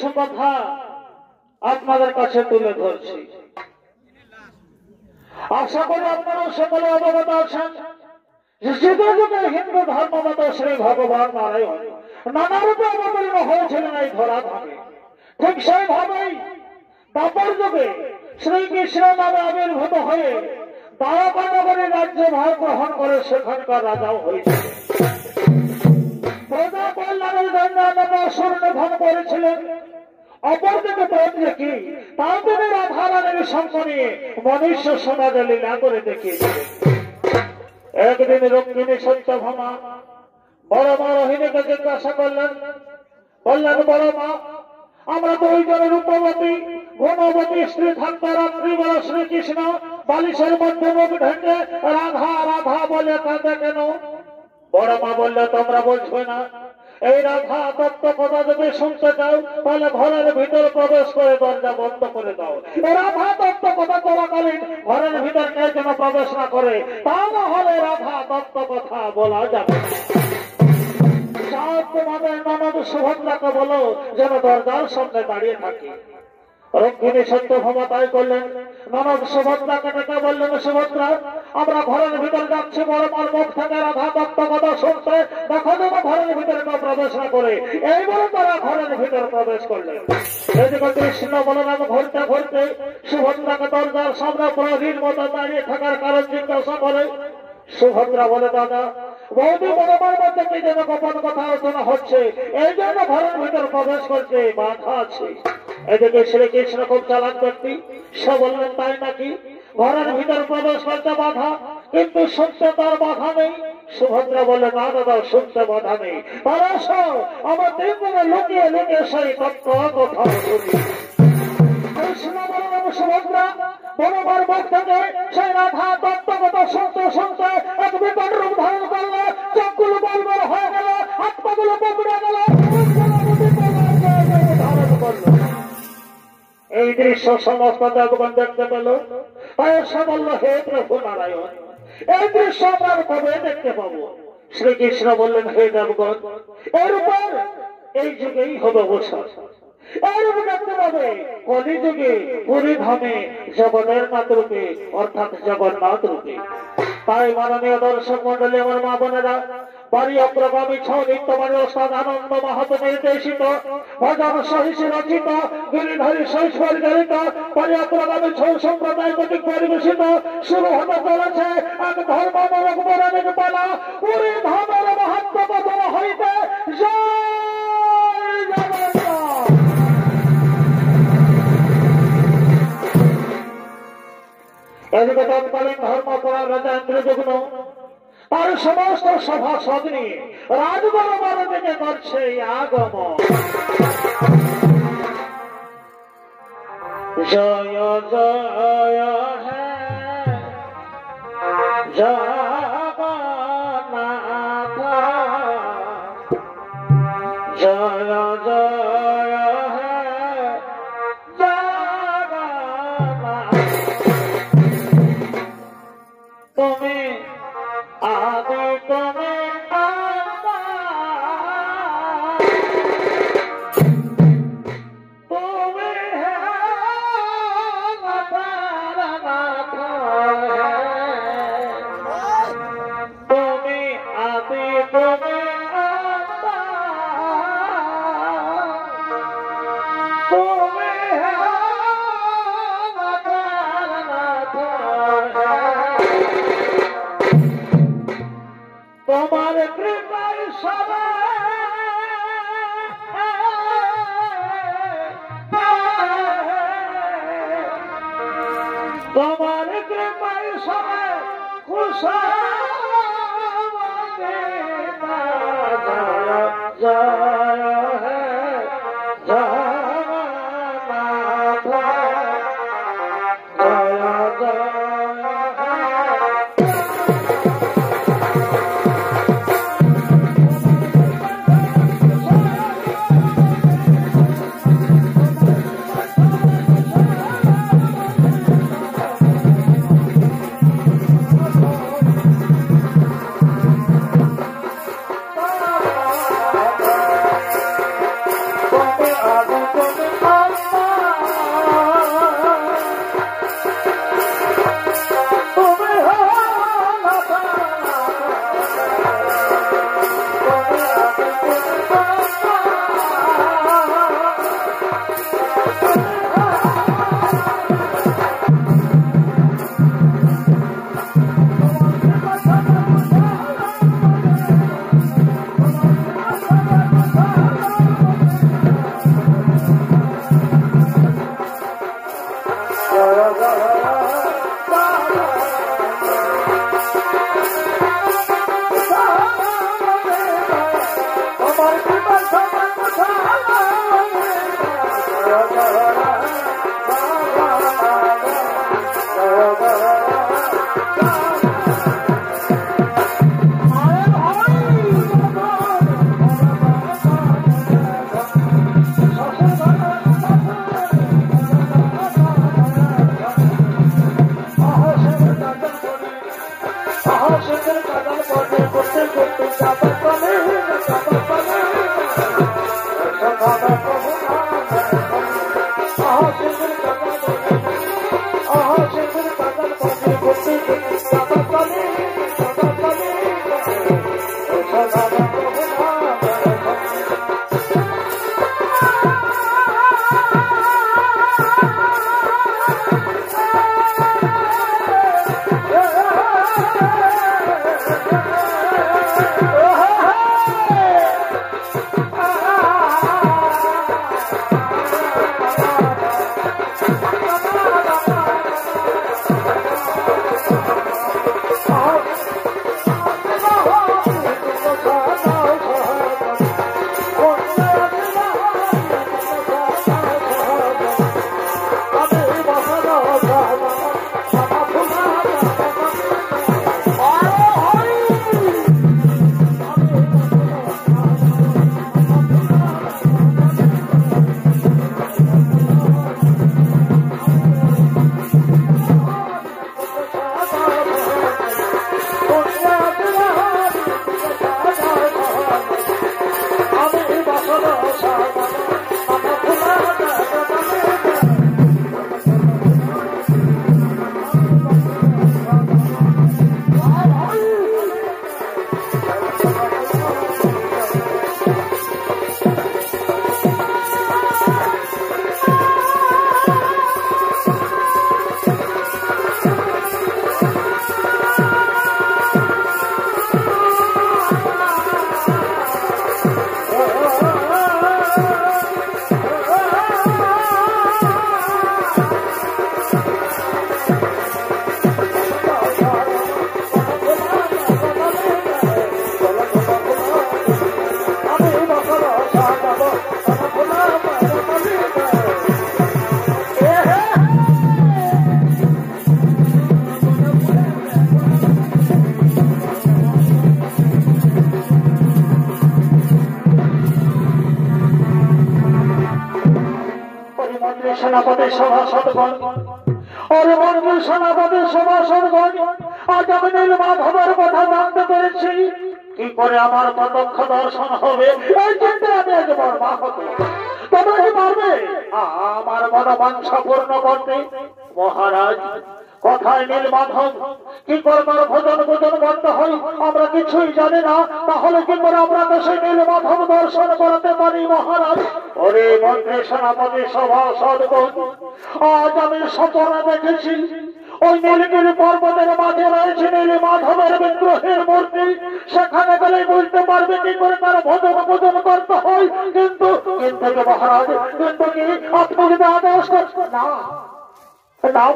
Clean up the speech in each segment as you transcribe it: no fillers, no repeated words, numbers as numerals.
কিছু কথা আপনাদের কাছে তুলে ধরছি। আশা করি আপনারা সকলে অবগত আছেন যে যুগে যুগে হিন্দু ধর্মমত শ্রী ভগবান নারায়ণ নানা রূপে অবতীর্ণ হয়েছিলেন এই ধরাধামে। ঠিক সেইভাবেই দ্বাপর যুগে শ্রীকৃষ্ণ নামে আবির্ভূত হয়ে দ্বারকা নগরী রাজ্য ভার গ্রহণ করে সেখানকার রাজাও হয়েছিল। প্রজা কল্যাণের জন্য অসুর নিধন করেছিলেন। অপরদিকে কি তাও তিনি রাধা রানীর সঙ্গ নিয়ে মনুষ্য সমাজে লীলা করে দেখিয়েছিলেন। একদিন রক্ষিণী সত্যভামা বড় মা রোহিণীকে জিজ্ঞাসা করলেন, বললেন, বড় মা, আমরা দুইজনের রূপবতী গুণবতী স্ত্রী থাকতে রাত্রিবেলা শ্রীকৃষ্ণ বালিশের মধ্যে মুখ ঢেকে রাধা রাধা বলে কাঁদে কেন? বড় মা বললে, তোমরা বলছো না এই রাধা তত্ত্ব কথা যদি শুনতে চাও তাহলে ঘরের ভিতরে প্রবেশ করে দরজা বন্ধ করে দাও। রাধা তত্ত্ব কথা চলাকালীন ঘরের ভিতর কেউ যেন প্রবেশ না করে, তা না হলে রাধা তত্ত্ব কথা বলা যাবে। তোমাদের ননদ সুভদ্রাকে বলো যেন দরজার সামনে দাঁড়িয়ে থাকে। রক্ষিণী সত্যভামা তাই করলেন। ননদ সুভদ্রাকে ডেকে বললেন, সুভদ্রা, আমরা ঘরের ভিতরে যাচ্ছি বড় মার মুখ থেকে রাধা তত্ত্ব কথা শুনতে, দেখো যেন ঘরের ভিতরে কেউ প্রবেশ না করে। এই বলে তারা ঘরের ভিতরে প্রবেশ করলেন। এদিকে কৃষ্ণ বলরাম ঘুরতে ঘুরতে সুভদ্রাকে দরজার সামনে প্রহরীর মতো দাঁড়িয়ে থাকার কারণ জিজ্ঞাসা করে। সুভদ্রা বলে, দাদা, বৌদি বড়মার মধ্যে কি যেন গোপন কথা আলোচনা হচ্ছে, এই জন্য ঘরের ভিতর প্রবেশ করছে, বাধা আছে। এদিকে শ্রীকৃষ্ণ খুব চালাক ব্যক্তি, সে বললেন, তাই নাকি? ঘরের ভিতর প্রবেশ করতে বাধা, কিন্তু শুনতে তার বাধা নেই। সুভদ্রা বলে, না দাদা, শুনতে বাধা নেই। তারা আমার তিনজনে লুকিয়ে লুকিয়ে সেই তত্ত্ব কথা শুনি। কৃষ্ণ বললেন, সুভদ্রা, বড়মার মুখ থেকে সেই রাধা তত্ত্ব কথা শুনতে শুনতে এক বিকট রূপ ধারণ করলো, চোখগুলো বলবল হয়ে গেল, হাত পাগুলো পকড়ে গেল, ধারণ করলো। এই দৃশ্য সমস্ত দেবগণ দেখতে পেল। তাই সে বলল, হে প্রভু নারায়ণ, এই দৃশ্য আমরা কবে দেখতে পাবো? শ্রীকৃষ্ণ বললেন, হে দেবগণ, এর উপর এই যুগেই হবে অবসর। এরূপ দেখতে পাবে কলিযুগে পুরী ধামে জগন্নাথ রূপে, অর্থাৎ জগন্নাথ রূপে। তাই মাননীয় দর্শক মন্ডলী, আমার মা বোনেরা, বাড়ি অগ্রগামী ছ নিত্যমানের ওস্তাদ আনন্দ মাহাতো নির্দেশিত ভজন সহিষী রচিত গিরিধারী শৈশব গরিত বাড়ি অগ্রগামী ছ সম্প্রদায় কর্তৃক পরিবেশিত শুরু হতে চলেছে এক ধর্মমূলক পৌরাণিক পালা, পুরী ধামের মাহাত্ম্য কথন হইতে। জয় জগন্নাথ। এদিকে তৎকালীন ধর্মপরায়ণ রাজা ইন্দ্রযুগ্ন তার সমস্ত সভাসদ নিয়ে রাজদরবার থেকে করছে আগমন। জয় জয় হে জগন্নাথ, জয় জয় হে জগন্নাথ। তুমি আদি, তুমি তুমি তুমি আদি, তুমি তুমি তোমার কৃপায় তোমার কৃপায় সবাই খুশামতে। জয় হে জগন্নাথ, জয় জয় সেনাপতি সভাসদগণ আর মন্ত্রী সেনাপতি সভাসদগণ, আজ আমি নীলমাধবের কথা জানতে পেরেছি। কি করে আমার প্রত্যক্ষ দর্শন হবে এই চিন্তা আমি আজ মর্মাহত। তোমরা কি পারবে আমার মনোবাঞ্ছা পূর্ণ করতে? মহারাজ, কোথায় নীলমাধব? কি করে তার ভোজন করতে হয় আমরা কিছুই জানি না। তাহলে কি করে আমরা সেই নীলমাধব দর্শন করাতে পারি মহারাজ? ওরে মন্ত্রী সেনাপতি সভাসদগণ, আজ আমি স্বপ্নে দেখেছি ওই নীলগিরি পর্বতের মাঝে রয়েছে নীলমাধবের বিগ্রহের মূর্তি। সেখানে গেলে বুঝতে পারবে কি করে তার ভোজন করতে হয়। কিন্তু মহারাজ, কিন্তু কি আপনি যদি আদেশ করছেন না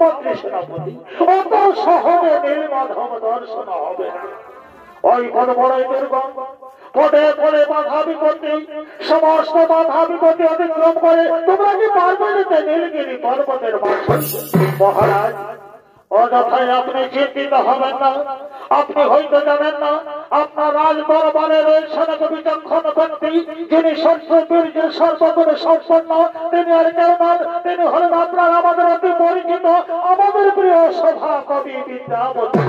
মন্ত্রী সেনাপতি, অত সহজে নীলমাধব দর্শন হবে না। ওই বড় বড় দুর্গম পদে পদে বাধা বিপত্তি, সমস্ত বাধা বিপত্তি অতিক্রম করে তোমরা কি পারবে না নীলগিরি পর্বতের মাঝে? মহারাজ, অযথায় আপনি চিন্তিত হবেন না। আপনি হয়তো জানেন না আপনার রাজ দরবারে রয়েছেন এক বিচক্ষণ ব্যক্তি, যিনি সর্ববীর্যের সর্বগুণে সম্পন্ন। তিনি আর কেউ নন, তিনি হলেন আপনার আমাদের অতি পরিচিত আমাদের প্রিয় সভা কবি বিদ্যাপতি।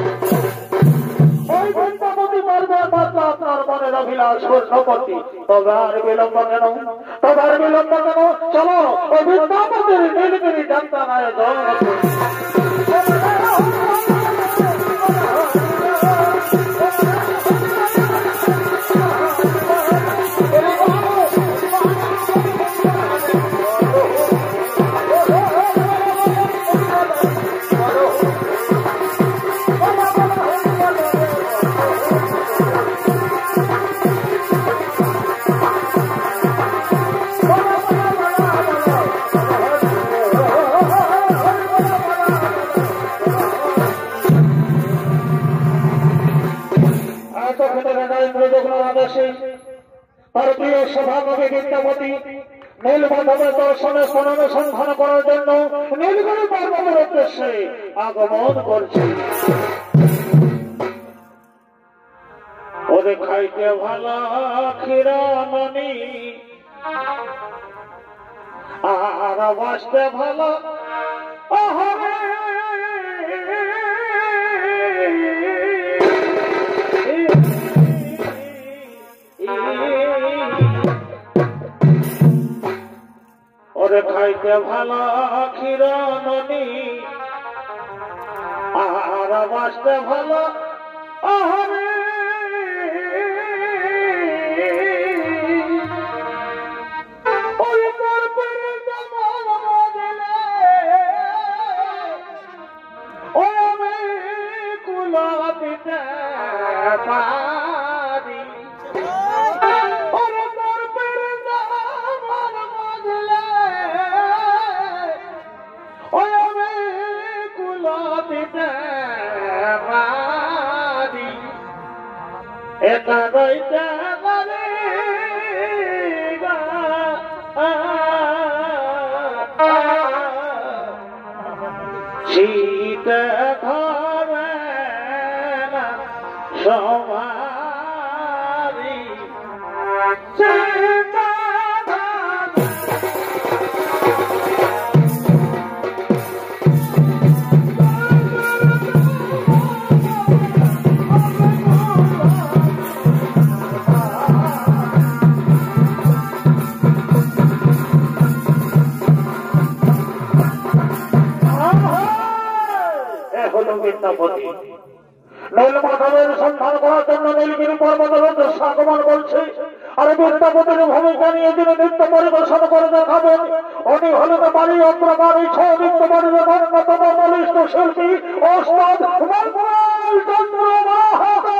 ওই বিদ্যাপতি পারবে মাত্র আপনার মনের অভিলাষ পূর্ণ করতে। তবে আর বিলম্ব কেন? চলো ওই বিদ্যাপতির নীলগিরি যাত্রায় জল। তবে দর্শনের স্থান অনুসন্ধান করার জন্য নীলগিরি পর্বতের উদ্দেশ্যে আগমন করছি। ওরে খাইতে ভালো ক্ষীরা ননি আর বাঁচতে ভালো ওরে খাইতে ভালো ক্ষীরা ননি আর বাঁচতে ভালো এটা রইতে পারে শীত ধরে না সবারি নীলমাধবের সন্ধান করার জন্য নীলগিরি পর্বতের উদ্দেশ্যে আগমন করছে। আর বিদ্যাপতির ভূমিকা নিয়ে যিনি নৃত্য পরিবেশন করে দেখাবেন উনি হলেন বাড়ি অগ্রগামী ছৌ নৃত্য পরিবেশন অন্যতম বলিষ্ঠ শিল্পী ওস্তাদ মঙ্গল চন্দ্র মাহাতো।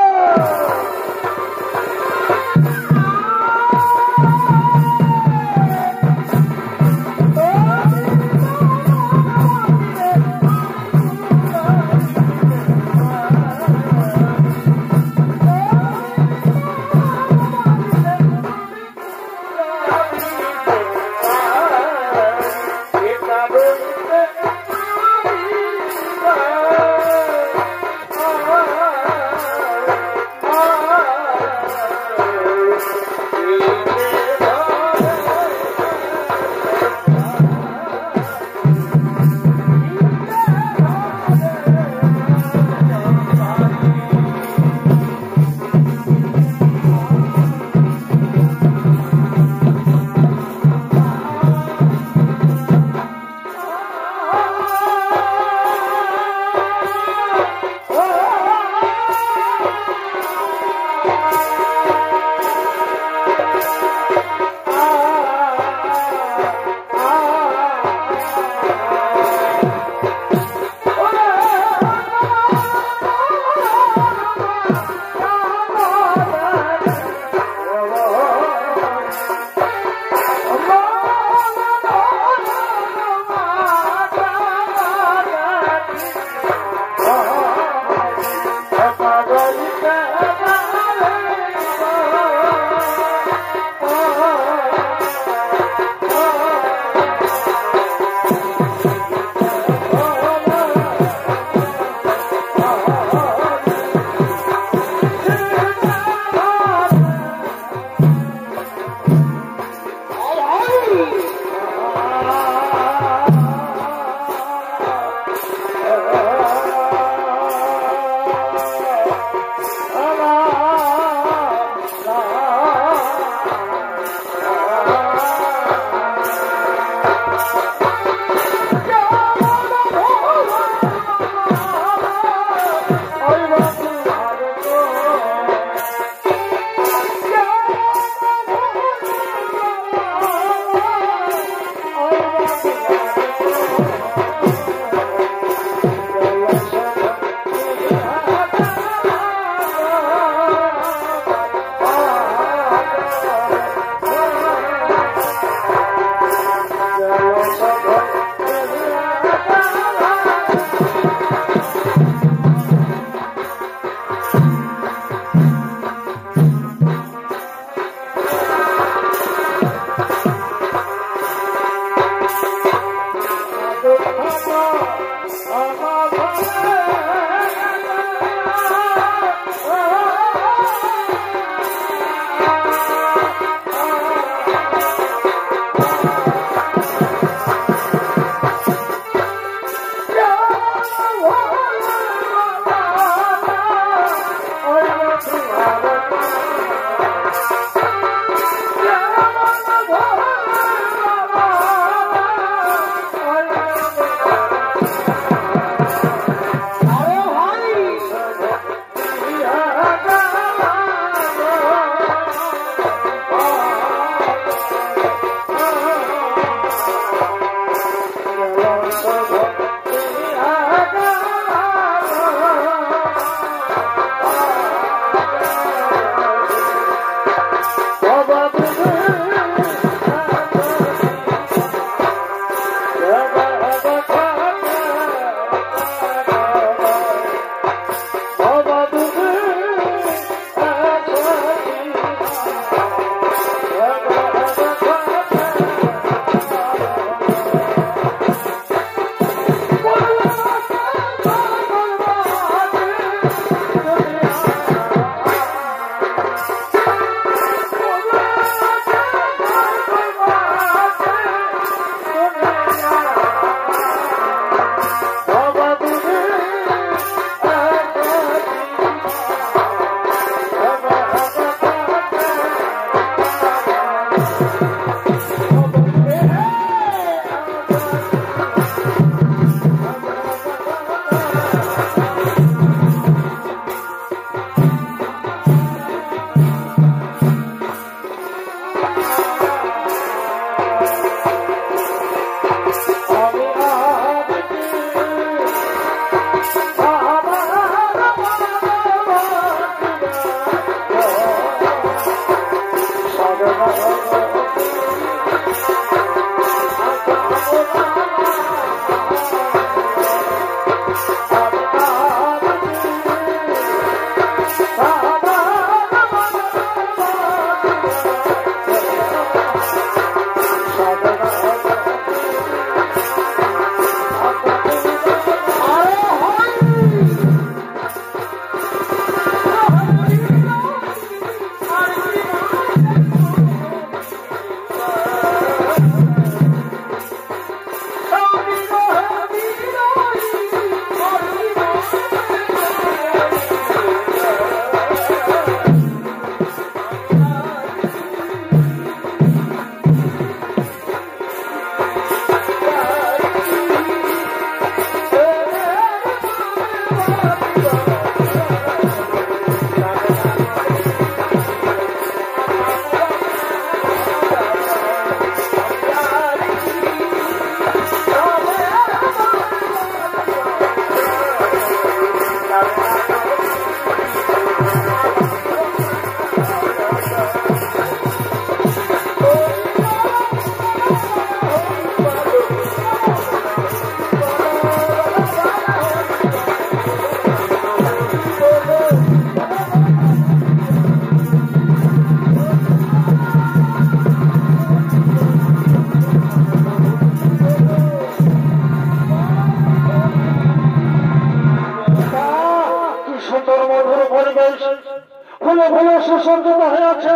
ফুলে ফুলে সুসজ্জিত হয়ে আছে,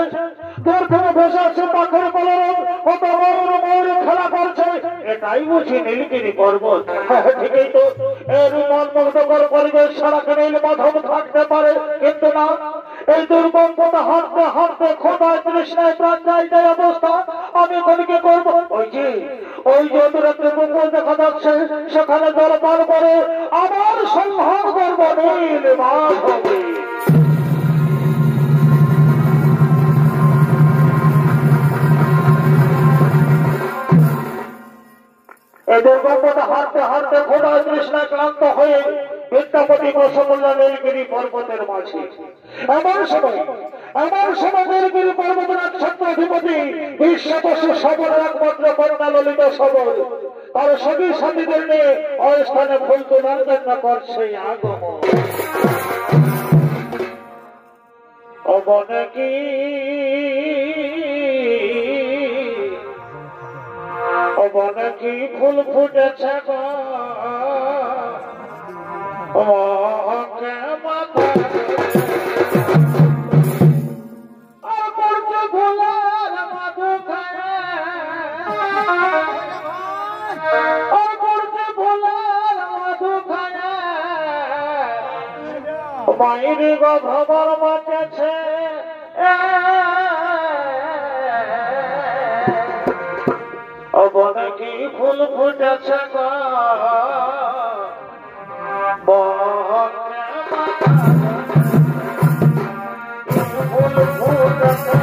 দূর থেকে ভেসে আছে পাখির কলরব, কত ময়ূর খেলা করছে। এটাই বুঝি নীলগিরি পর্বত। ঠিকই তো, এর মনমুগ্ধকর পরিবেশ ছাড়া নীল মাধব থাকতে পারে, কিন্তু না, এই দুর্গম পথে হাঁটতে হাঁটতে ক্ষুধায় তৃষ্ণায় প্রাণ যায় অবস্থা। আমি এখন কি করবো? ওই যে দূরত্বে পুকুর দেখা যাচ্ছে, সেখানে জল পান করে আবার সংহার করবো নীল মাধবী। এদের গল্পটা হাঁটতে হাঁটতে ক্ষুধায় তৃষ্ণায় ক্লান্ত হয়ে বিদ্যাপতি বসুমল্লা নীলগিরি পর্বতের মাঝে। এমন সময় নীলগিরি পর্বতের ছত্রাধিপতি বিশ্বকোষে সবরের একমাত্র কন্যা ললিত সবর তার সঙ্গী সাথীদের নিয়ে ওই স্থানে ফুল তোলার জন্য করছে আগমন। বনে কি ফুল ফুটেছে মাইরি গো ভ্রমর মাচেছে বনে কি ফুল ফুটেছে ফুল ফুটেছে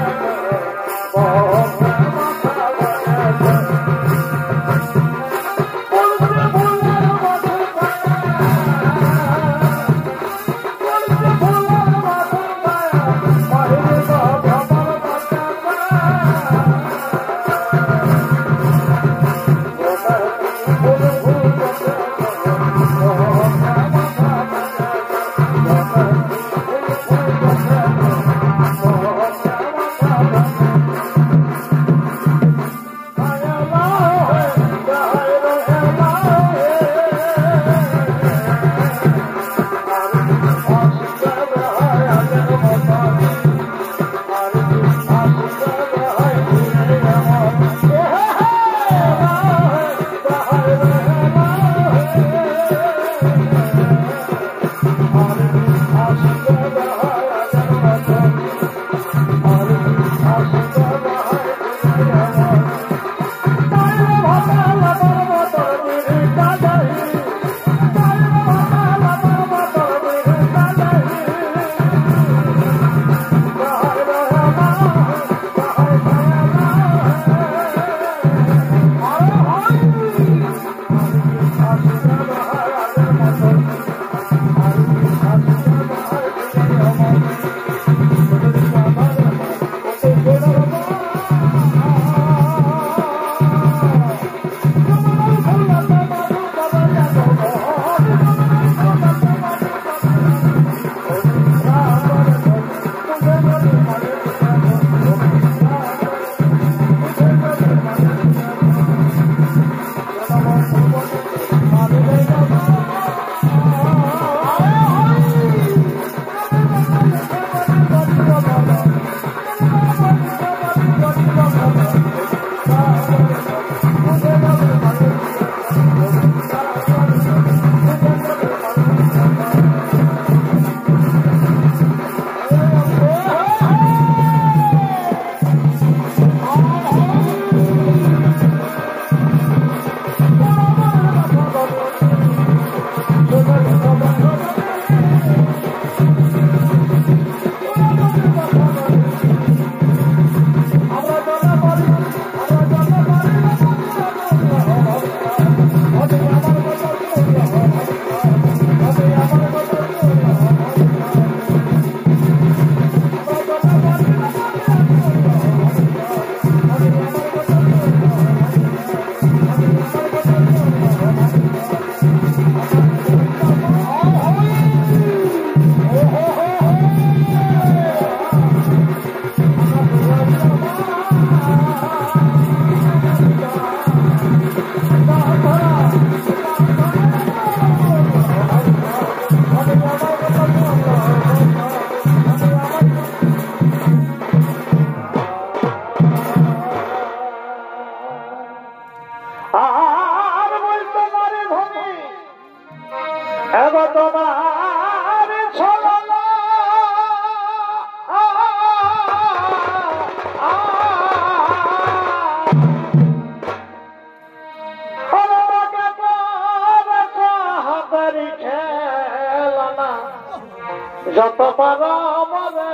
যত পারো আমারে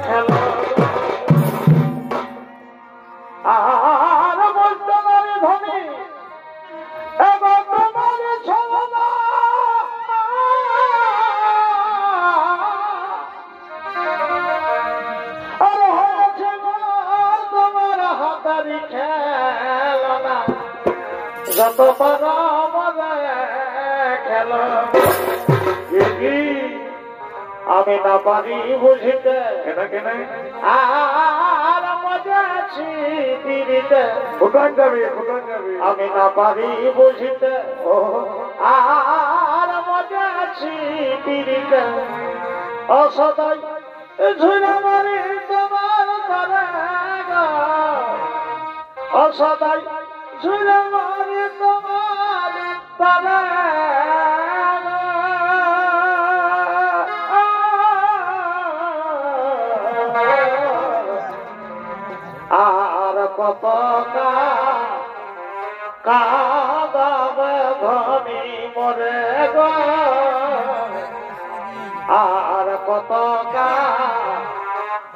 খেলো আর বলতে পারি ধনী এবার তোমার ছলনা আর হয়েছে তোমার হাতারি খেলনা যত পারো আমারে খেলো আমি না পারি বুঝিতে আর মজা আছি দিদিতে আমি না পারি বুঝিতে আর মজা আছি দিদিতে অসদাই ঝুলে মারি তোমার করে অসদাই ঝুলে মারি তোমার করে আর কত কাঁদাবে ধনী মরে গো আর কত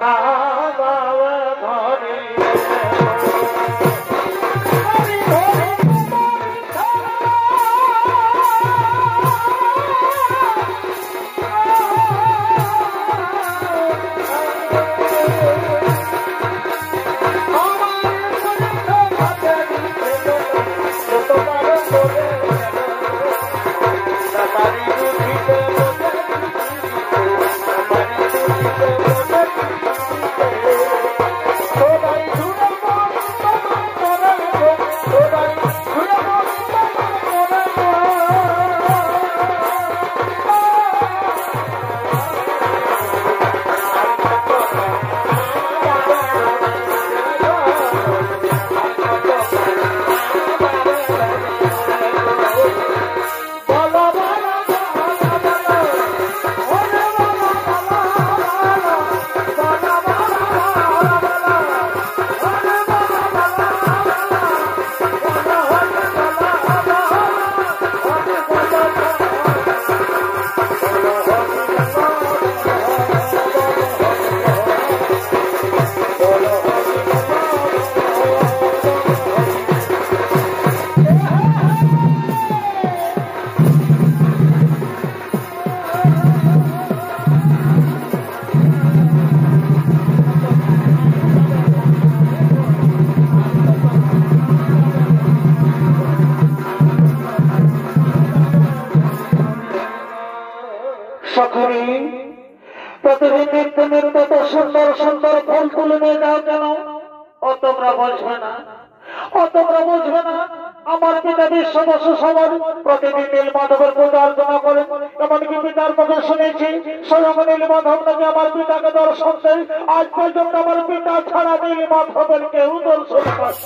কাঁদাবে ধনী প্রতিদিন নিত্য নিত্য তো সুন্দর সুন্দর ফুল তুলে নিয়ে যাও কেন? ও তোমরা বুঝবে না, ও তোমরা বুঝবে না। আমার পিতা বিশ্ব বসু সবার প্রতিদিন নীল মাধবের পূজা অর্চনা করেন। এমনকি পিতার মুখে শুনেছি স্বয়ং নীল মাধব নাকি আমার পিতাকে দর্শন দেয়। আজ পর্যন্ত আমার পিতা ছাড়া নীল মাধবের কেউ দর্শন পায়।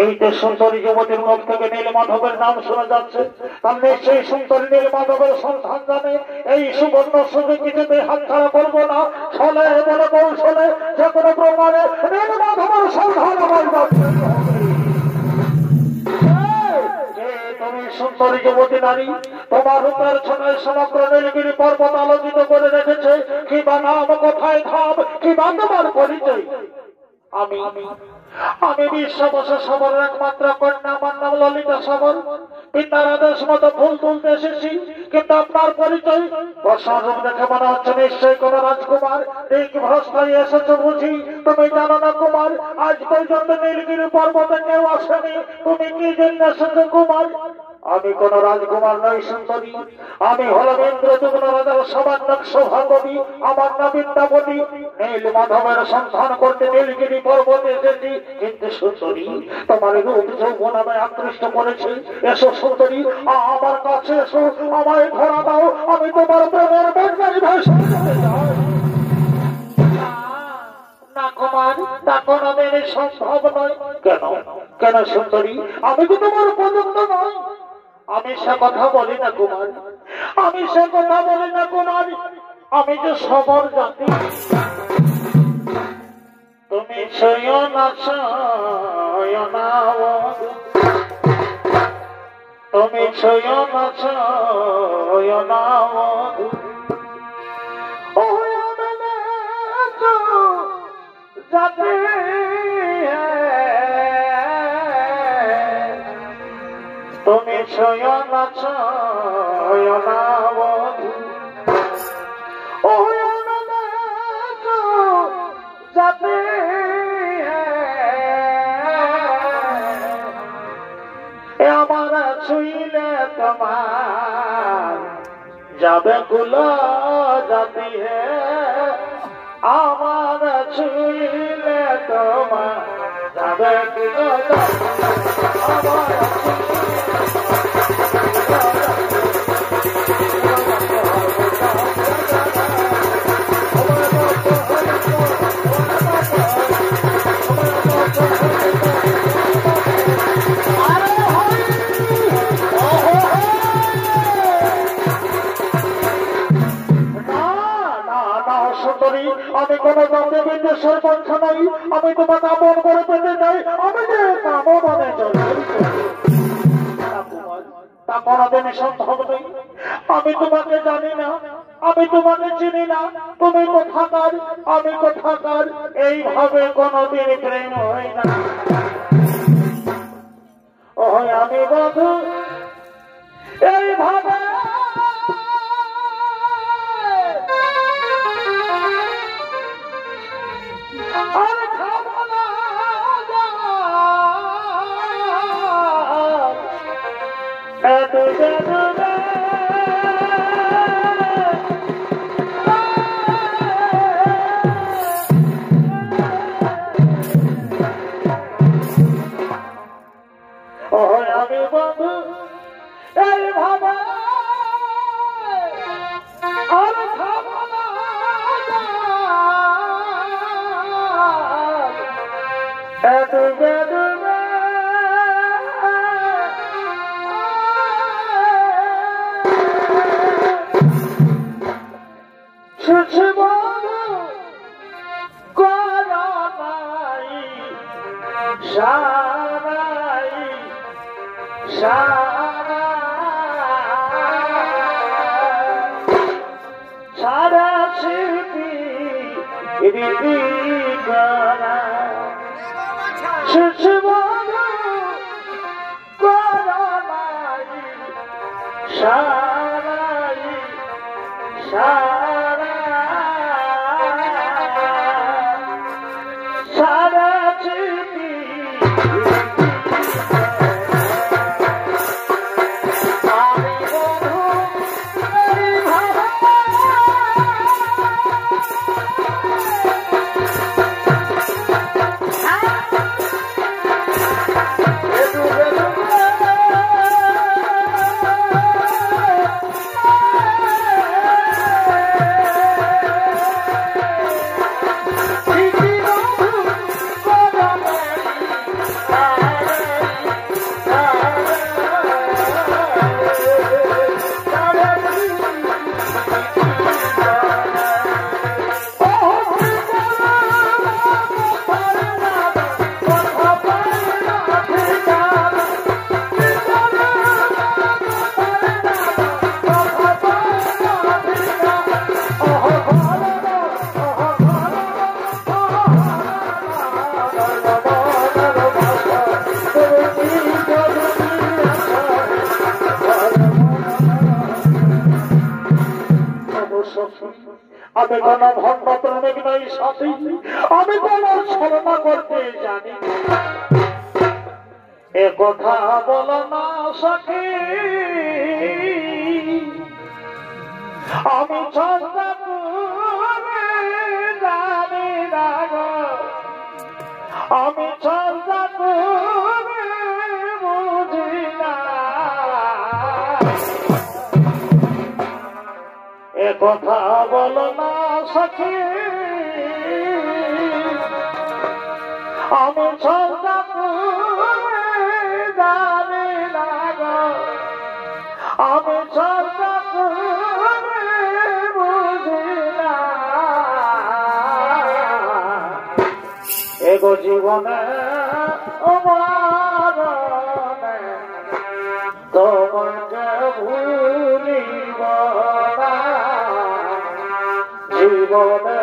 এই তো সুন্দরী যুবতীর মুখ থেকে নীল মাধবের নাম শোনা যাচ্ছে। তার নিশ্চয়ই সুন্দরী নীল মাধবের সন্ধান জানে। এই সুবর্ণ সুযোগ কিছুতে হাতছাড়া করবো না। ছলে বলে কৌশলে যে কোনো প্রকারে নীল মাধবের সন্ধান আমার যাচ্ছে। তুমি সুন্দরী যুবতী নারী, তোমার রূপের ছটায় সমগ্র নীলগিরি পর্বত আলোকিত করে রেখেছে। কি বা নাম, কোথায় ধাম, কি বা তোমার পরিচয়? আমি বিশ্ববসু সবরের একমাত্র কন্যা, আমার নাম ললিতা সবর। পিতার আদেশ মতো ফুল তুলতে এসেছি, কিন্তু আপনার পরিচয় বর্ষারূপ দেখে মনে হচ্ছে নিশ্চয়ই কোন রাজকুমার। ঠিক ভ্রষ্টাই এসেছ বুঝি। তুমি জানো না কুমার, আজ পর্যন্ত নীলগিরি পর্বতে কেউ আসেনি। তুমি কি জন্য এসেছো কুমার? আমি কোন রাজকুমার নই সুন্দরী, আমি হলাম ইন্দ্রযুগ্ন রাজার সমান্যক সৌভাগ্যবী। আমার নাম বিদ্যাপতি। নীল মাধবের সন্ধান করতে নীলগিরি পর্বতে এসেছি। কিন্তু সুন্দরী, তোমার রূপ যৌবন আমায় আকৃষ্ট করেছে। এসো সুন্দরী, আমার কাছে এসো, আমায় ধরা দাও। আমি তোমার প্রেমের বন্যায় ভাসি। না কুমার, তা কোনদিন সম্ভব নয়। কেন কেন সুন্দরী, আমি তো তোমার উপযুক্ত নই। আমি সে কথা বলি না কুমার, আমি সে কথা বলি না কুমার। আমি যে সবর জাতি। তুমি ছয় না ছয় না, তুমি ছয় না ছয় না, जाती है तुम्हें छुयो ना बधू ओ जाती है हमारा छुईले कमाल जाबे गुला जाती है हमारा छुईले कमाल जाबे गुला हमारा আমি কোন জাতি বিদ্বেষের পক্ষ নই আমি তোমাকে আপন করে পেতে চাই আমি যে কামো মানে তা কোনদিনই সম্ভব নেই আমি তোমাকে জানি না আমি তোমাকে চিনি না তুমি কোথাকার আমি কোথাকার এইভাবে কোনদিন প্রেম হয় না ও আমি বধূ এইভাবে আমি বন্ধু এইভাবে আর খাবো না সারা শিল্পী সারা শিল্পী আমি কোন ভণ্ড প্রেমিক নই সাথী আমি কোন ছলনা করতে জানি এ কথা বলো না সখী আমি চন্দ্রা জানি না গো আমি চন্দ্রা বুঝি না এ কথা বলো না সখী আমি চন্দ্রা জানি না গো আমি চন্দ্রা এগো জীবনে তোমাকে ভুলিব না জীবনে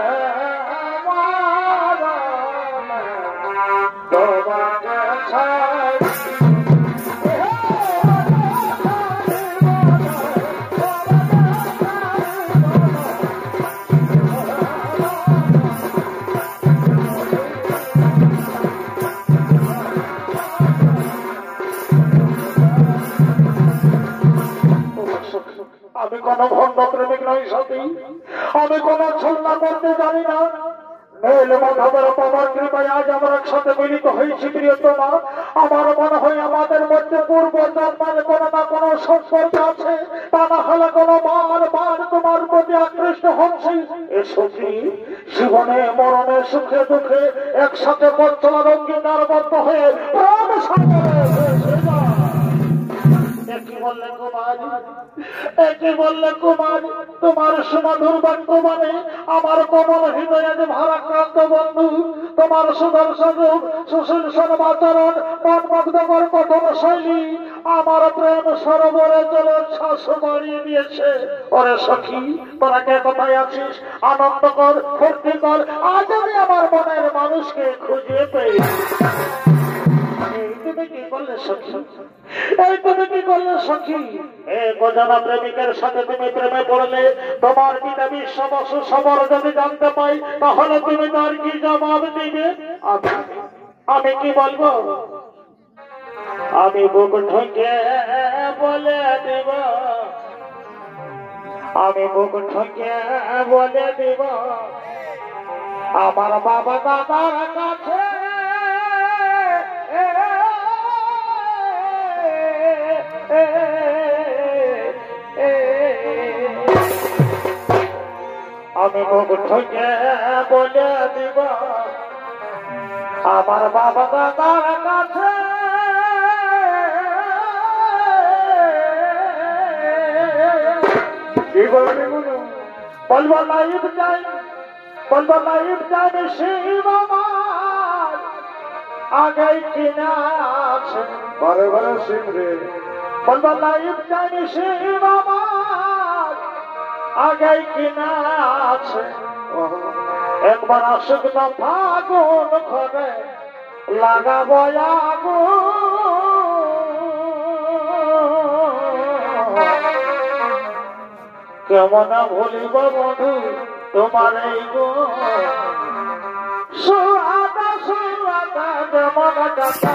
আমি কোন ভণ্ড প্রেমিক নই সতী, আমি কোন ছলনা করতে জানি না। নীল মাধবের তোমার কৃপায় আজ আমরা একসাথে মিলিত হয়েছি প্রিয়তমা। আমার মনে হয় আমাদের মধ্যে পূর্ব জন্মের কোনো না কোনো সম্পর্ক আছে, তা না হলে কোনো বার তোমার প্রতি আকৃষ্ট হচ্ছি। এসো কি জীবনে মরণে সুখে দুঃখে একসাথে বর্তমান অঙ্গীকারবদ্ধ হয়ে প্রাণ তোমার সুমধুর বর্তমানে আমার কোমল হৃদয়ে ভারাক্রান্ত বন্ধু, তোমার সুদর্শন সুশীল সর্বাচরণ মনমুগ্ধকর কথন শৈলী আমার প্রেম সরোবরে জলের শ্বাস বাড়িয়ে দিয়েছে। ওরে সখী, তোরা কে কোথায় আছিস? আনন্দ কর, ফুর্তি কর, আজ আমি আমার মনের মানুষকে খুঁজে পেয়ে। তুমি কি করলে সখী? এই তুমি কি করলে সখী? অজানা প্রেমিকের সাথে তুমি প্রেমে পড়লে তোমার পিতা বিশ্ববসু সবর যদি জানতে পাই তাহলে তুমি তার কি জবাব দিবে? আমি কি বলবো? আমি বুক ঠকে বলে দিব, আমি বুক ঠকে বলে দিব আমার বাবা দাদার কাছে আমি মুখ ঠকে বলে দিব আমার বাবা দাদার কাছে কি বলবি বলবো লাইফ চাই, বলবো লাইফ চাই শিব আমার আগে কিনা আছে ঘরে ঘরে শিব রে, বলবো লাইফ চাই শিব আমার আগে কিনা আছে। একবার আসুক না ফাগুন ঘরে লাগাবো কেমন ভুলিব বধু তোমার এই গো সুহাদা সুহাদা যেমন কথা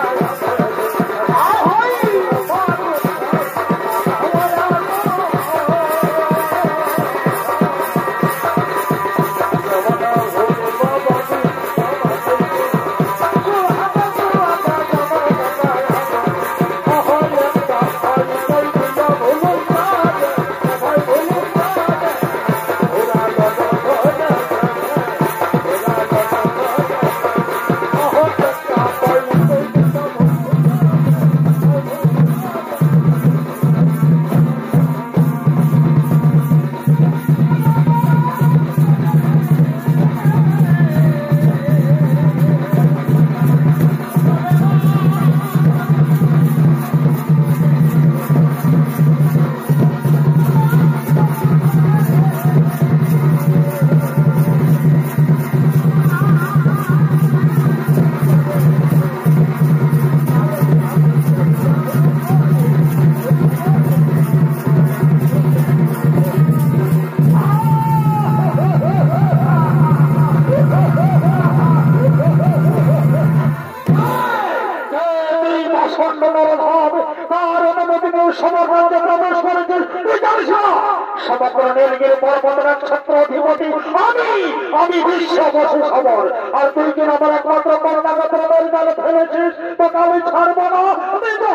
আমি বিশ্ব বসে খবর আর তুই কিনা আমার একমাত্র করোনাগত জালে ফেলেছিস, তোকে আমি ছাড়বো না, আমি তো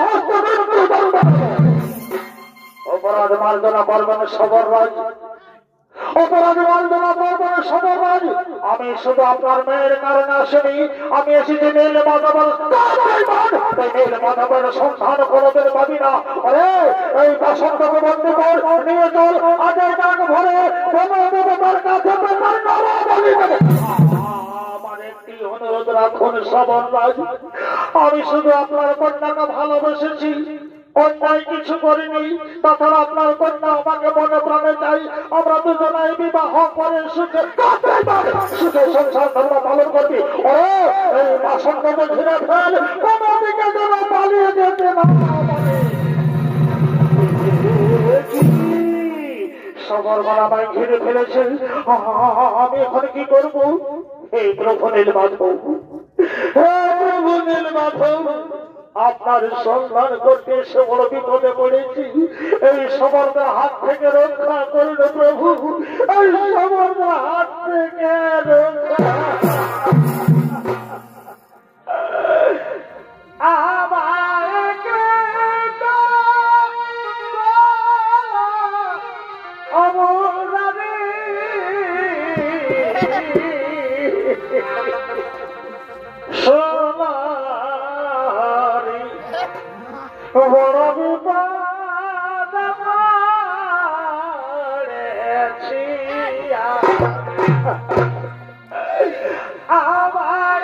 অপরাধ মার্জনা করবেন সবর রাজ, অপরাধ মার্জনা করবেন সবর রাজ। আমি শুধু আপনার মেয়ের কারণে আসেনি, আমি এসেছি নীল মাধবের নীল মাধবের সন্ধান কোনদের পাবি না। আরে এই বসন্তকে বন্দি কর, নিয়ে চল আগের ডাক ভরে দেবতার কাছে আমার একটি অনুরোধ রাখুন সবর রাজ, আমি শুধু আপনার কন্যাকে ভালোবেসেছি, অন্যায় কিছু করিনি। তাছাড়া আপনার কন্যা আমাকে মনে প্রাণে চাই, আমরা দুজনাই বিবাহ করে সুখে সুখে সংসার ধর্ম পালন করবি। এই বাসন্তকে ঘিরে ফেল, কোনো দিকে যেন পালিয়ে যেতে না। সবর গলা আমায় ঘিরে ফেলেছে, আমি এখন কি করবো? হে প্রভু নীল মাধব, হে প্রভু নীল মাধব, আপনার সন্ধান করতে এসে বড় বিপদে পড়েছি। এই সমর্দের হাত থেকে রক্ষা করুন প্রভু, এই সমর্দের হাত থেকে রক্ষা। বড় বিপদ পড়েছি আমার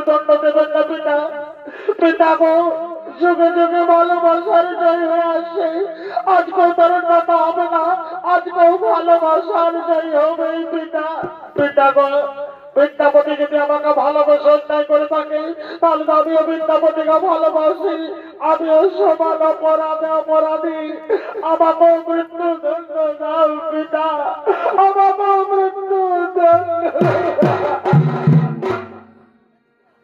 দণ্ড দেবেন না পিতা। পিতা গো, যুগে যুগে ভালোবাসার জয় হয়ে আসে, আজকেও তার টাকা হবে না, আজকেও ভালোবাসার জয় হবে পিতা। পিতা গো, বিদ্যাপতি যদি আমাকে ভালোবাসে অন্যায় করে থাকে, তাহলে আমিও বিদ্যাপতিকে ভালোবাসি, আমিও সমান অপরাধী। আমাকেও মৃত্যু দণ্ড দাও পিতা, আমাকেও মৃত্যু দণ্ড।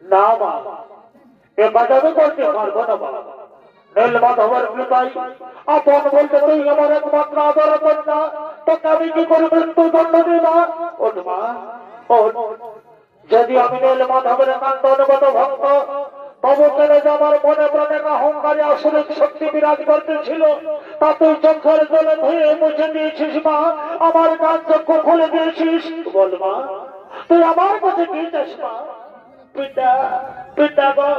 না বাবা, এ কাজ আমি করতে পারবো না বাবা। নীলমাধবের পিতাই আপন বলতে তুই আমার একমাত্র আদর কন্যা, তোকে আমি কি করে মৃত্যু দণ্ড দিবা? ওঠ মা, যদি আমি নীলমাধবের একান্ত অনুগত ভক্ত, তবু কেন যে আমার মনে প্রাণে অহংকারী আসরিক শক্তি বিরাজ করতেছিল, তা তুই চোখের জলে ধুয়ে মুছে দিয়েছিস মা, আমার কান চক্ষু খুলে দিয়েছিস। বল মা, তুই আমার কাছে কি চাস মা? পিতা, পিতা গো,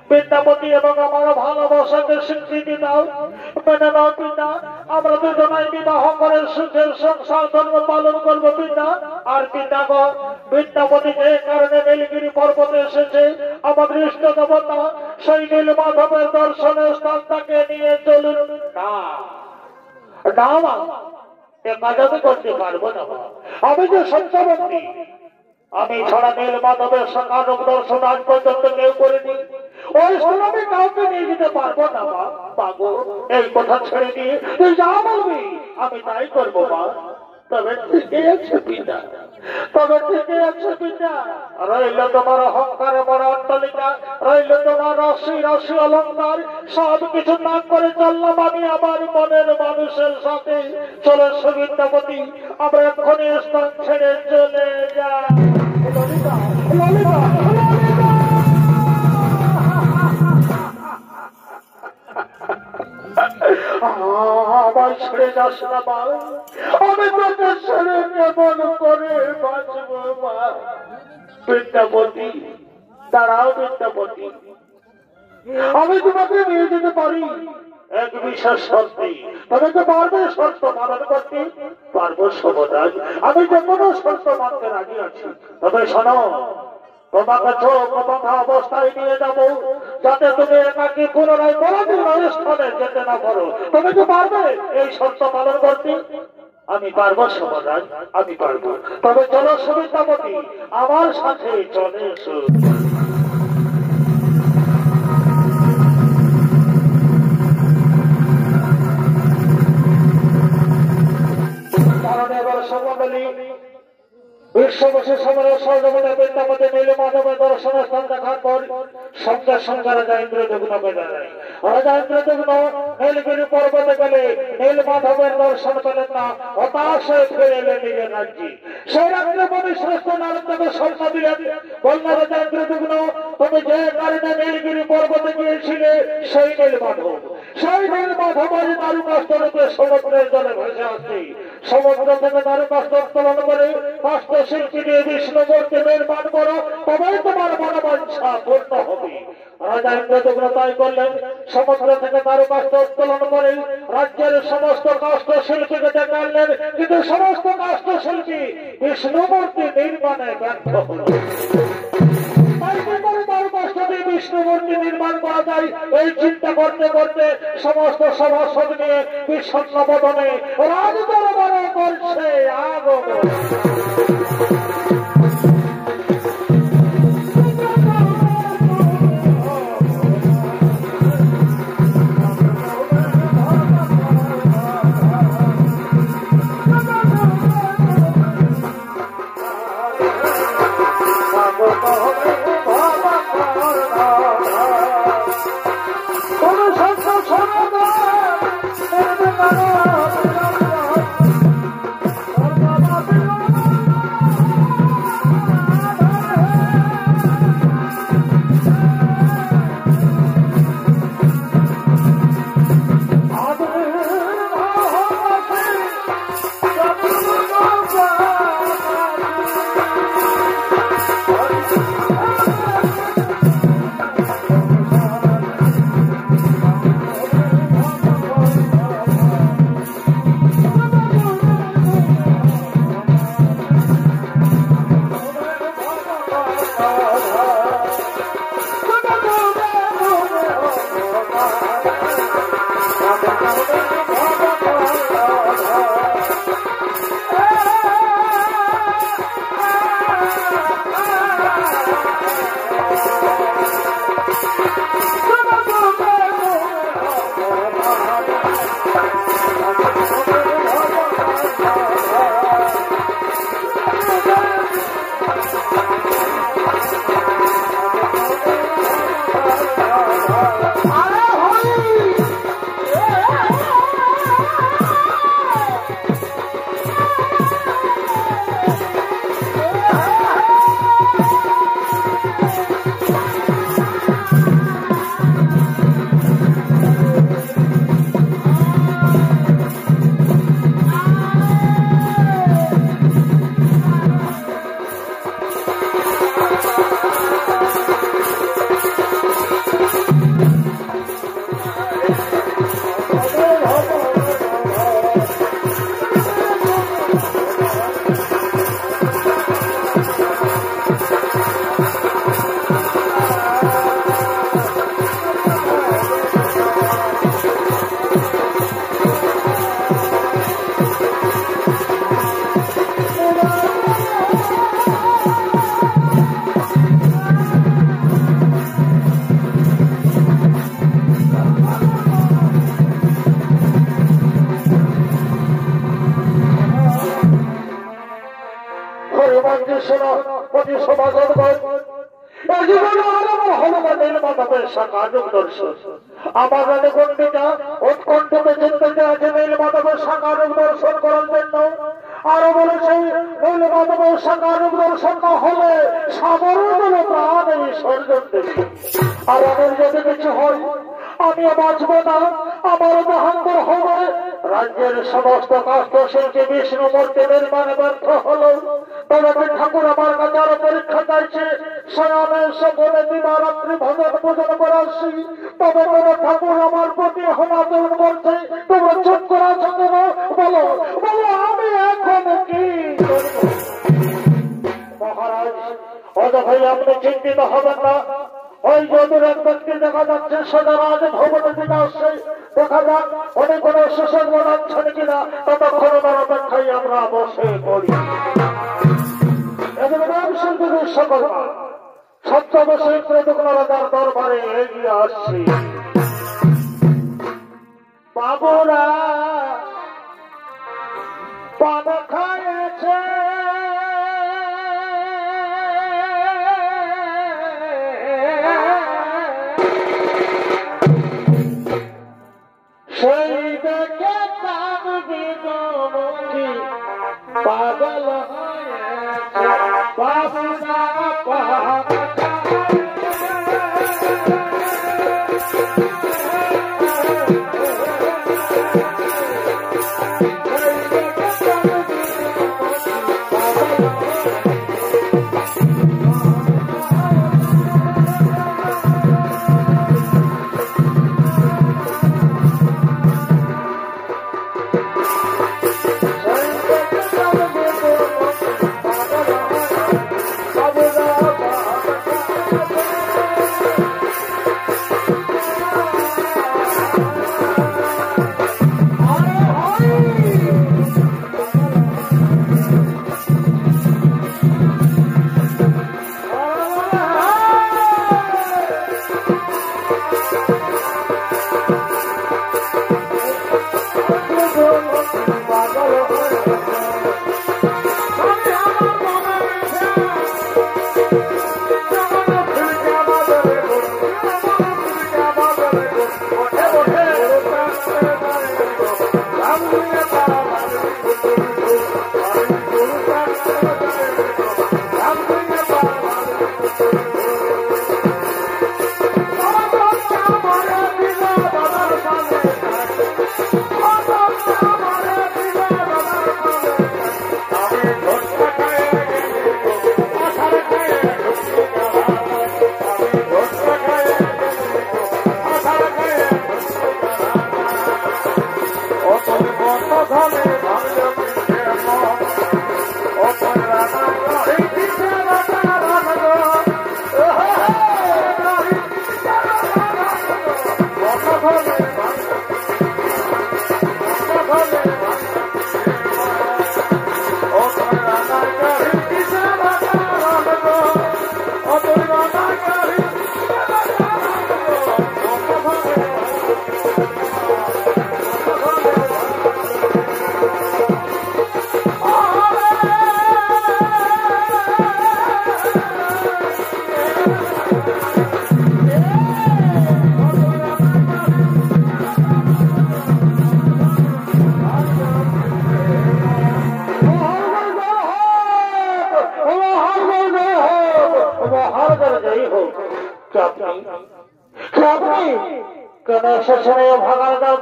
বিদ্যাপতি এবং আমার ভালোবাসাকে স্বীকৃতি দাও, মেনে নাও পিতা। আমরা দুজনাই বিবাহ করে সুখের সংসার ধর্ম পালন করবো পিতা। আর পিতা গো, বিদ্যাপতি যে কারণে নীলগিরি পর্বতে এসেছে, আমাদের ইষ্ট দেবতা, সেই নীলমাধবের দর্শনের স্থান তাকে নিয়ে চলুন। না না, এ কাজ আমি করতে পারবো না। আমি যে সত্যবতী, আমি ছাড়া নীলমাধবের সকালক দর্শন আজ পর্যন্ত কেউ করিনি, ওই স্থান আমি কাউকে নিয়ে যেতে পারবো না মা। পাগো, এই কথা ছেড়ে দিয়ে তুই যা বলবি আমি তাই করবো মা। তবে ঠিকই আছে পিতা, তবে ঠিকই আছে পিতা। রইল তোমার অহংকারে বড় অট্টালিকা, রইল তোমার রাশি রাশি অলঙ্কার, সব কিছু না করে চললাম আমি আমার মনের মানুষের সাথে। চলে বিদ্যাপতি, আমরা এক্ষুনি স্থান ছেড়ে চলে যাই। ললিতা, ললিতা, আমার ছেড়ে যাস না মা, আমি তোকে ছেড়ে কেমন করে বাঁচবো মা। বিদ্যাপতি, দাঁড়াও বিদ্যাপতি, আমি তোমাকে নিয়ে যেতে পারি এক বিশেষ শর্তে। তবে তো পারবে শর্ত পালন করতে? পারবো সবদাই, আমি যে কোনো শর্ত মানতে রাজি আছি। তবে শোনো, তোমাকে চোখ বাঁধা অবস্থায় নিয়ে যাবো, যাতে তুমি একাকি পুনরায় কোনদিন অনুষ্ঠানে যেতে না পারো। তুমি কি পারবে এই শর্ত পালন করতে? আমি পারবো সমাজ, আমি পারবো। তবে চলো সুবিদ্যাপতি, আমার সাথে চলে এসো। কারণ এবার সমন্ডলী বিশ্ববসী সমরের সহযোগিতা বিদ্যাপতি নীলমাধবের দর্শনের স্থান দেখার পর সঙ্গে সঙ্গে রাজা ইন্দ্রদুগ্নকে জানায়। রাজা ইন্দ্রদুগ্ন নীলগিরি পর্বতে গেলে নীলমাধবের দর্শন পেলেন না, হতাশ হয়ে ফিরে এলেন নিজের রাজ্যে। সেই রাত্রে মনি শ্রেষ্ঠ নারদকে সংখ্যা দিলেন, বললেন রাজা ইন্দ্রদুগ্ন, তুমি যে কারণে নীলগিরি পর্বতে গিয়েছিলে সেই নীলমাধব, সেই নীলমাধবের দারুকাস্তরূপে সমুদ্রের জলে ভেসে আসছে। সমুদ্র থেকে দারুকাস্ত উত্তোলন করে কাষ্ঠ শিল্পী দিয়ে বিষ্ণু মূর্তি নির্মাণ করো, তবেই তোমার মনোবাঞ্ছা পূর্ণ হবে। রাজা ইন্দ্রদুগ্ন তাই করলেন। সমুদ্র থেকে দারুকাস্ত উত্তোলন করে রাজ্যের সমস্ত কাষ্ঠ শিল্পীকে ডেকে আনলেন, কিন্তু সমস্ত কাষ্ঠ শিল্পী বিষ্ণু মূর্তি নির্মাণে ব্যর্থ হল। বিষ্ণু মূর্তি নির্মাণ করা যায় এই চিন্তা করতে করতে সমস্ত সভাসদ নিয়ে বিষণ্ণ বদনে রাজদরবারে করছে আগমন। হনুমান নীলমাধবের সাকার দর্শন আমার রানীগণ্ডিকা উৎকণ্ঠকে চিন্তিত আছে নীলমাধবের সাকার দর্শন করার জন্য। আরো বলেছে নীলমাধবের সাকার দর্শন না হলে সাধারণ প্রাণ এই সর্জন দেবে। আর আমার যদি কিছু হয় আমিও বাঁচব না, আমারও দেহান্তর হবে। রাজ্যের সমস্ত কাষ্ঠশিল্পী বিষ্ণু মূর্তি নির্মাণে ব্যর্থ হলো। তবে ঠাকুর আমার কাছে আরো পরীক্ষা চাইছে। শয়নের সকলে দিবারাত্রি ভজন পূজন করে আসছি, তবে কোনো ঠাকুর আমার প্রতি হনাচরণ করছে। তোমরা চুপ করে আছো কেন? বলো বলো, আমি এখন কি করবো? মহারাজ অজা ভাই, আপনি চিন্তিত হবেন না। ওই যদুর এক ব্যক্তি দেখা যাচ্ছে সদরাজ ভবনের দিকে আসছে। দেখা যাক উনি কোনো সুসংবাদ আনছেন কিনা। ততক্ষণ অপেক্ষায় আমরা বসে পড়ি। সকল সপ্তবশী প্রদুগ্ন রাজার দরবারে এগিয়ে আসছি। বাবুরা পান খাইছে, সেই দেখে পাগল হয়েছে বাবুরা পান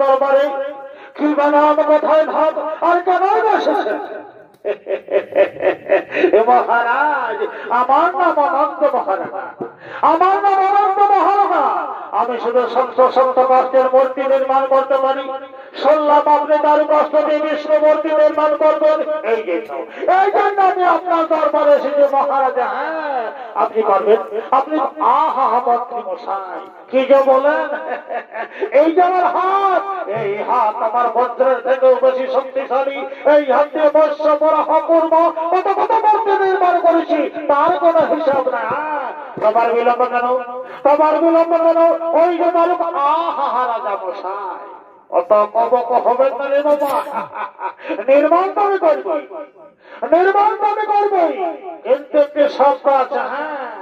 দরবারে কি বানাম কোথায় ভাব আর কেন এসেছেন? মহারাজ, আমার নাম অনন্ত মহারাজা, আমার নাম অনন্ত মহারাজা। আমি শুধু সত্য সত্য কাষ্ঠের মূর্তি নির্মাণ করতে পারি। শুনলাম আপনি তার কষ্ট দিয়ে বিষ্ণু মূর্তি নির্মাণ করবেন, এই জন্য আমি আপনার দরবারে এসেছি মহারাজা। হ্যাঁ, আপনি পারবেন। আপনি আহা মন্ত্রী মশাই, কি যে বলেন! এই যে আমার হাত, এই হাত আমার বজ্রের থেকেও বেশি শক্তিশালী। এই হাত দিয়ে মৎস্য বরাহ কুর্ম কত কত মূর্তি নির্মাণ করেছি, তার কোনো হিসাব না। তোমার বিলম্ব কেন? তোমার বিলম্ব কেন? ওই যে তালুক আহা রাজা মশাই, অত কবক হবেন না রে বাবা। নির্মাণ তো আমি করবই, নির্মাণ তো আমি করবই, কিন্তু একটি শর্ত আছে। হ্যাঁ,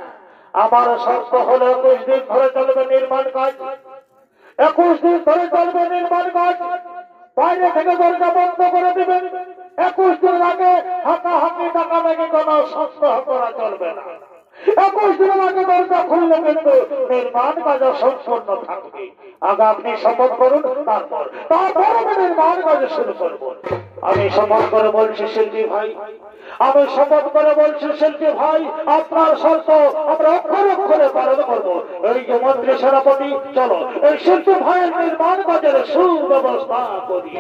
আমার শর্ত হলো 21 দিন ধরে চলবে নির্মাণ কাজ। 21 দিন ধরে চলবে নির্মাণ কাজ। বাইরে থেকে দরজা বন্ধ করে দিবেন। 21 দিন আগে হাঁকাহাঁকি ডাকাডাকি কোনো সপ্তাহ করা চলবে না। 21 দিন আগে দরজা খুললে কিন্তু নির্মাণ কাজ সম্পূর্ণ থাকবে। আগে আপনি শপথ করুন, তারপর আমি নির্মাণ কাজ শুরু করবো। আমি শপথ করে বলছি শিল্পী ভাই, আমি শপথ করে বলছি শিল্পী ভাই, আপনার শর্ত আমরা অক্ষরে অক্ষরে পালন করবো। এই যে মন্ত্রী সেনাপতি, চলো এই শিল্পী ভাইয়ের নির্মাণ কাজের সুব্যবস্থা করি।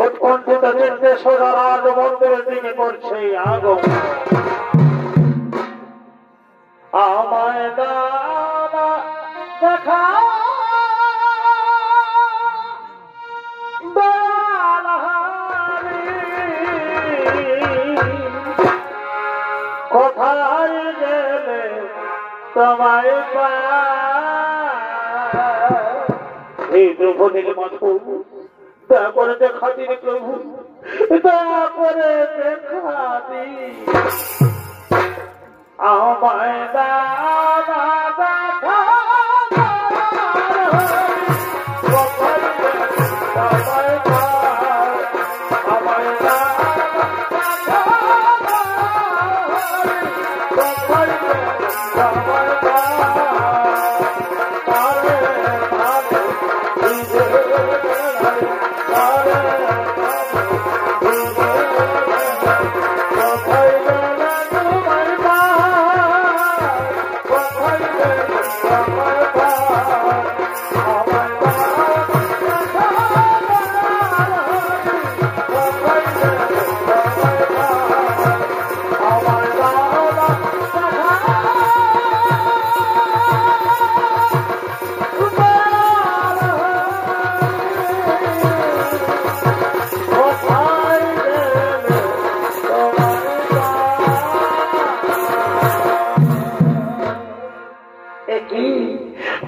উৎকণ্ঠিত চিন্তে সোজা রাজ মন্দিরের দিকে করছে আগমন। আমায় দাদা দেখা কোথায় গেলে তোমায় এই দ্রৌপদীর মাথু দয়া করে দেখা দিন প্রভু, দয়া করে দেখা দিন আমায় দাদা দেখা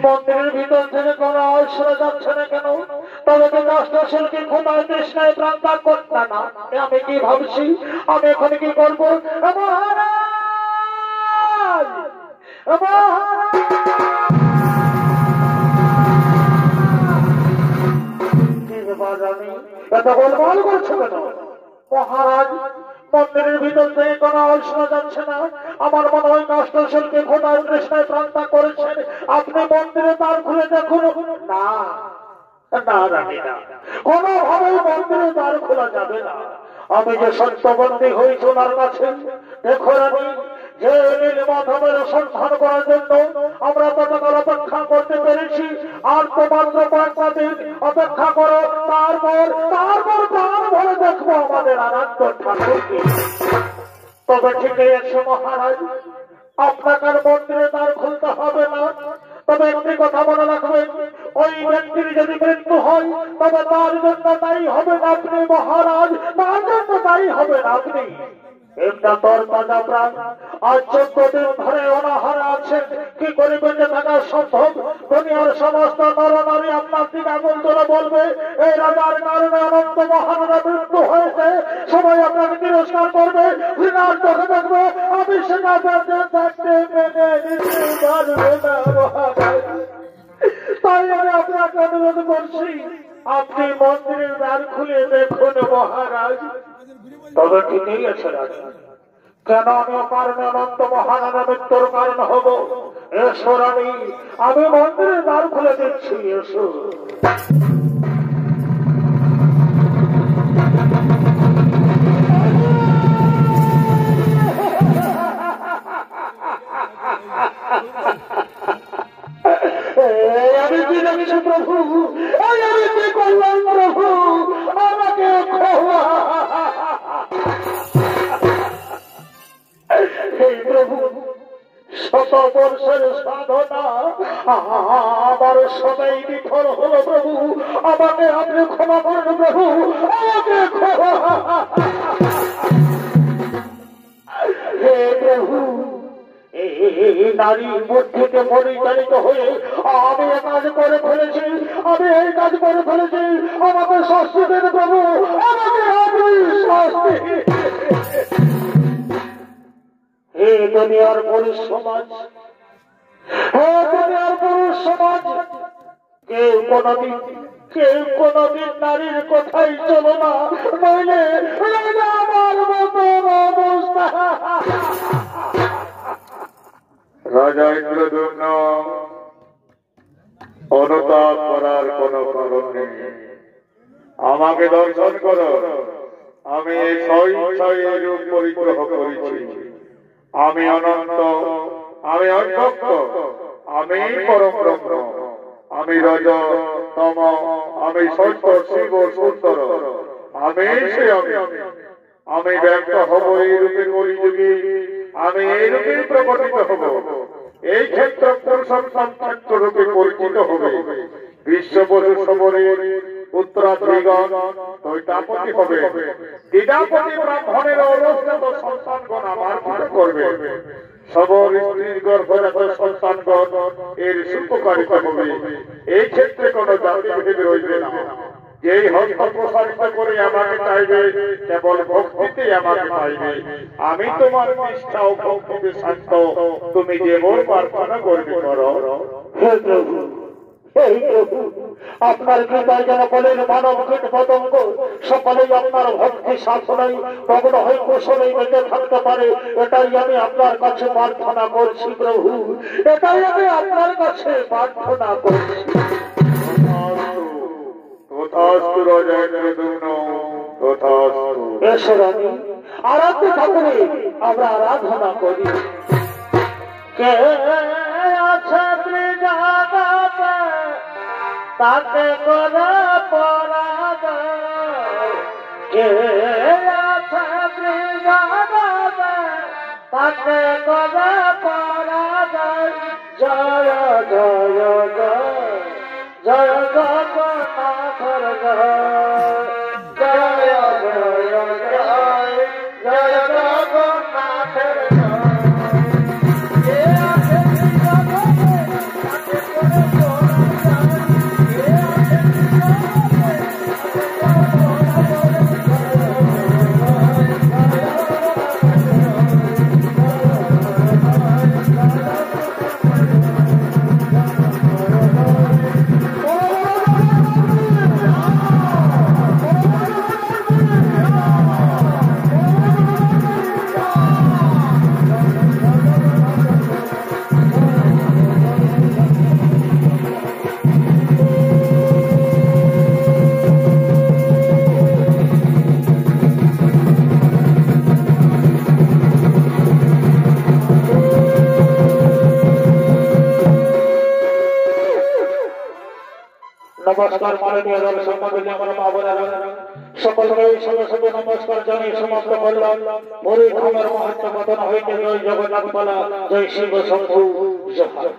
মন্দিরের ভিতর থেকে কোন আওয়াজ শোনা যাচ্ছে না কেন? তবে কি কাষ্ঠশিল্পী ক্ষুধায় তৃষ্ণায় প্রাণ ত্যাগ করতে না? আমি কি ভাবছি, আমি এখন কি করবো? মহারাজ, এত গোলমাল করছো কেন? মহারাজ, মন্দিরের ভিতর থেকে কোন আওয়াজ শোনা যাচ্ছে না। আমার মনে হয় কাষ্ঠশিল্পী ক্ষুধায় তৃষ্ণায় প্রাণ ত্যাগ করেছেন। আপনি মন্দিরে দ্বার খুলে দেখুন। না না রানী না, কোনোভাবেই মন্দিরে দ্বার খোলা যাবে না। আমি যে সত্যবন্দী হয়েছি ওনার কাছে, দেখো রানী, যে নীলমাধবের সন্ধান করার জন্য আমরা ততকাল অপেক্ষা করতে পেরেছি। আর তো মাত্র 5 দিন অপেক্ষা করো, তারপর প্রাণ ভরে দেখবো আমাদের আনন্দ ঠাকুরকে। তবে ঠিকই আছে মহারাজ, আপনাকে মন্দিরে দ্বার খুলতে হবে না। তবে একটি কথা মনে রাখবেন, ওই ব্যক্তির যদি মৃত্যু হয় তবে তার জন্য দায়ী হবেন আপনি মহারাজ, তার জন্য দায়ী হবেন আপনি। এটা তোর তাজা প্রাণ আজ 14 দিন ধরে অনাহারে আছেন, কি করে বেঁচে থাকা সম্ভব? দুনিয়ার সমস্ত নরনারী আপনার দিকে আঙুল তুলে বলবে এই রাজার কারণে অনন্ত মহারাজা মৃত্যু হয়েছে। সবাই আপনাকে তিরস্কার করবে, ঘৃণার চোখে দেখবে। আমি সেটা বেঁচে থাকতে মেনে নিতে পারবো না মহারাজ। তাই আমি আপনাকে অনুরোধ করছি, আপনি মন্দিরের দ্বার খুলে দেখুন মহারাজ। তবে ঠিকই আছে রাজা, কেন আমি কারণে অনন্ত মহারাজা মৃত্যুর কারণ হব? এসো রানী, আমি মন্দিরের দ্বার খুলে দিচ্ছি, এসো। আমি কি জানিস প্রভু, আমি কি করলাম প্রভু, আমাকে ক্ষমা। এই প্রভু, শত বর্ষের সাধনা আমার সবাই বিফল হলো প্রভু, আমাকে আপনি ক্ষমা করেন প্রভু, আমাকে ক্ষমা। হে প্রভু, নারী বুদ্ধিকে পরিচালিত হয়ে আমি এই কাজ করে ফেলেছি, আমি এই কাজ করে ফেলেছি, আমাকে শাস্তি দেন প্রভু, আমাকে আপনি শাস্তি। হে দুনিয়ার পুরুষ সমাজ, হে দুনিয়ার পুরুষ সমাজ, কেউ কোনদিন নারীর কথাই চলো না, নইলে আমার মতো অবস্থা। রাজা ইন্দ্রদম্ন, অনুতাপ করার কোন কারণ নেই। আমাকে দর্শন করো, আমি এই স্বইচ্ছায় রূপ পরিগ্রহ করেছি। আমি অনন্ত, আমি অব্যক্ত, আমি পরম ব্রহ্ম, আমি রজ তম, আমি সত্য শিব সুন্দর, আমি সে আমি ব্যক্ত হব এই রূপে কলিযুগে, আমি এই রূপে প্রকটিত হব। এই ক্ষেত্র পুরুষোত্তম ক্ষেত্র রূপে পরিচিত হবে। বিশ্ববধূ সবরের উত্তরাধিগণ দৈতাপতি হবে। দ্বিধাপতি ব্রাহ্মণের অবস্থিত সন্তানগণ আমার পূজা করবে। সবর স্ত্রীর গর্ভজাত সন্তানগণ এর সুপকারিতা হবে। এই ক্ষেত্রে কোন জাতিভেদ রইবে না। যেই হস্ত প্রসারিত করে আমাকে চাইবে, কেবল ভক্তিতে আমাকে পাইবে। আমি তোমার নিষ্ঠা ও ভক্তিতে শান্ত, তুমি যেমন প্রার্থনা করবে করো। হে প্রভু, হে প্রভু, আপনার কৃপায় যেন বলেন মানব কীট পতঙ্গ সকলেই আপনার ভক্তি সাধনায় মগ্ন হয়ে কুশলেই বেঁচে থাকতে পারে, এটাই আমি আপনার কাছে প্রার্থনা করছি প্রভু, এটাই আমি আপনার কাছে প্রার্থনা করছি। আরাধ্য ঠাকুরে আমরা আরাধনা করি। কে আছে ত্রিজগতে তাকে করে পরাজয়, কে আছে ত্রিজগতে তাকে করে পরাজয়। জয় জয় জয় জয় জগন্নাথের জয়, জয় জয় জয় জয় জগন্নাথের জয়। নমস্কার মাননীয় দর্শক মণ্ডলী, আমার মা বোনেরা সকলকে সঙ্গে সঙ্গে নমস্কার জানিয়ে সমাপ্ত করলাম। হরি ধামের মহাত্ম কথন হইতে জয় জগন্নাথ, জয় শিব শম্ভু, জয়।